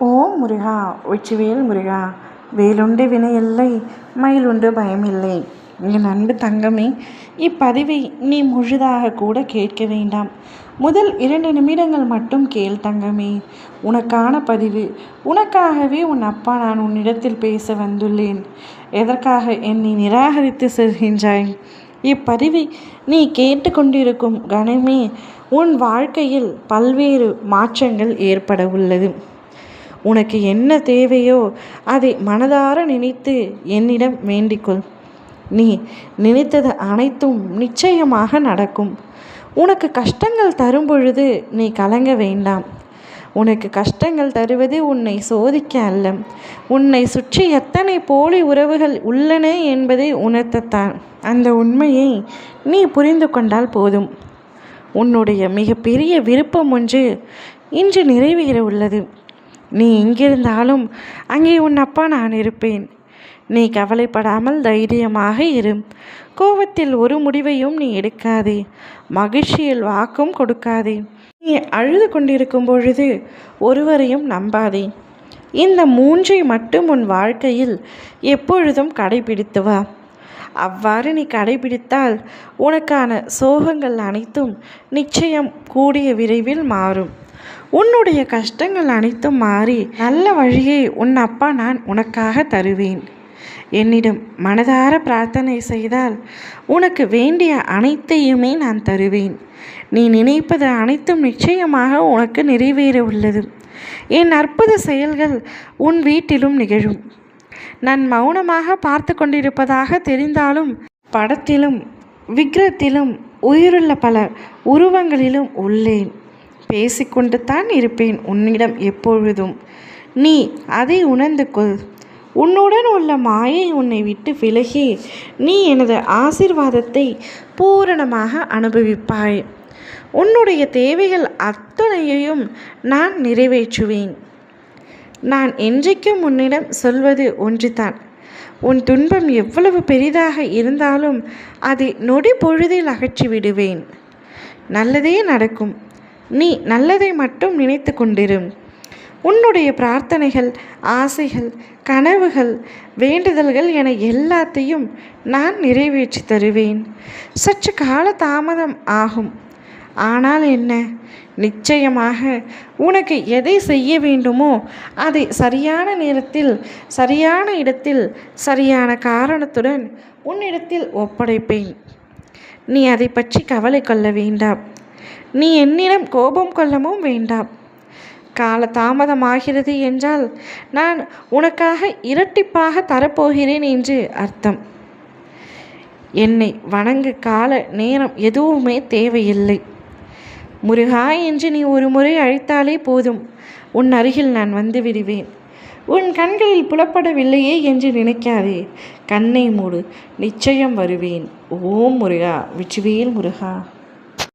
ஓம் முருகா வெற்றிவேல் முருகா. வேலுண்டு வினையில்லை, மயிலுண்டு பயமில்லை. என் அன்பு தங்கமே, இப்பதிவை நீ முழுதாக கூட கேட்க வேண்டாம். முதல் 2 நிமிடங்கள் மட்டும் கேள் தங்கமே. உனக்கான பதிவு. உனக்காகவே உன் அப்பா நான் உன்னிடத்தில் பேச வந்துள்ளேன். எதற்காக என்னை நிராகரித்து செல்கின்றாய்? இப்பதிவை நீ கேட்டுக்கொண்டிருக்கும் கணமே உன் வாழ்க்கையில் பல்வேறு மாற்றங்கள் ஏற்பட உள்ளது. உனக்கு என்ன தேவையோ அதை மனதார நினைத்து என்னிடம் வேண்டிக்கொள். நீ நினைத்தது அனைத்தும் நிச்சயமாக நடக்கும். உனக்கு கஷ்டங்கள் தரும் பொழுது நீ கலங்க வேண்டாம். உனக்கு கஷ்டங்கள் தருவது உன்னை சோதிக்க அல்ல, உன்னை சுற்றி எத்தனை போலி உறவுகள் உள்ளன என்பதை உணர்த்தத்தான். அந்த உண்மையை நீ புரிந்து கொண்டால் போதும். உன்னுடைய மிகப்பெரிய விருப்பம் ஒன்று இன்று நிறைவேற உள்ளது. நீ எங்கிருந்தாலும் அங்கே உன் அப்பா நான் இருப்பேன். நீ கவலைப்படாமல் தைரியமாக இரு. கோபத்தில் ஒரு முடிவையும் நீ எடுக்காதே. மகிழ்ச்சியில் வாக்கும் கொடுக்காதே. நீ அழுது கொண்டிருக்கும் பொழுது ஒருவரையும் நம்பாதே. இந்த 3ஐ மட்டும் உன் வாழ்க்கையில் எப்பொழுதும் கடைபிடித்து வா. அவ்வாறு நீ கடைபிடித்தால் உனக்கான சோகங்கள் அனைத்தும் நிச்சயம் கூடிய விரைவில் மாறும். உன்னுடைய கஷ்டங்கள் அனைத்தும் மாறி நல்ல வழியை உன் அப்பா நான் உனக்காக தருவேன். என்னிடம் மனதார பிரார்த்தனை செய்தால் உனக்கு வேண்டிய அனைத்தையுமே நான் தருவேன். நீ நினைப்பது அனைத்தும் நிச்சயமாக உனக்கு நிறைவேற உள்ளது. என் அற்புத செயல்கள் உன் வீட்டிலும் நிகழும். நான் மௌனமாக பார்த்து கொண்டிருப்பதாக தெரிந்தாலும் படத்திலும் விக்கிரத்திலும் உயிருள்ள பல உருவங்களிலும் உள்ளேன். பேசிக்கொண்டு தான் இருப்பேன் உன்னிடம் எப்பொழுதும். நீ அதை உணர்ந்து கொள். உன்னுடன் உள்ள மாயை உன்னை விட்டு விலகி நீ எனது ஆசீர்வாதத்தை பூரணமாக அனுபவிப்பாய். உன்னுடைய தேவைகள் அத்தனையையும் நான் நிறைவேற்றுவேன். நான் என்றைக்கும் உன்னிடம் சொல்வது ஒன்றுதான். உன் துன்பம் எவ்வளவு பெரிதாக இருந்தாலும் அதை நொடி பொழுதில் அகற்றி விடுவேன். நல்லதே நடக்கும். நீ நல்லதை மட்டும் நினைத்து கொண்டிரு. உன்னுடைய பிரார்த்தனைகள், ஆசைகள், கனவுகள், வேண்டுதல்கள் என எல்லாத்தையும் நான் நிறைவேற்றி தருவேன். சற்று கால தாமதம் ஆகும். ஆனால் என்ன, நிச்சயமாக உனக்கு எதை செய்ய வேண்டுமோ அதை சரியான நேரத்தில், சரியான இடத்தில், சரியான காரணத்துடன் உன்னிடத்தில் ஒப்படைப்பேன். நீ அதை பற்றி கவலை கொள்ள வேண்டாம். நீ என்னிடம் கோபம் கொள்ளவும் வேண்டாம். கால தாமதமாகிறது என்றால் நான் உனக்காக இரட்டிப்பாக தரப்போகிறேன் என்று அர்த்தம். என்னை வணங்கு கால நேரம் எதுவுமே தேவையில்லை. முருகா என்று நீ ஒரு முறை அழைத்தாலே போதும், உன் அருகில் நான் வந்து விடுவேன். உன் கண்களில் புலப்படவில்லையே என்று நினைக்காதே. கண்ணை மூடு, நிச்சயம் வருவேன். ஓம் முருகா வெற்றிவேல் முருகா.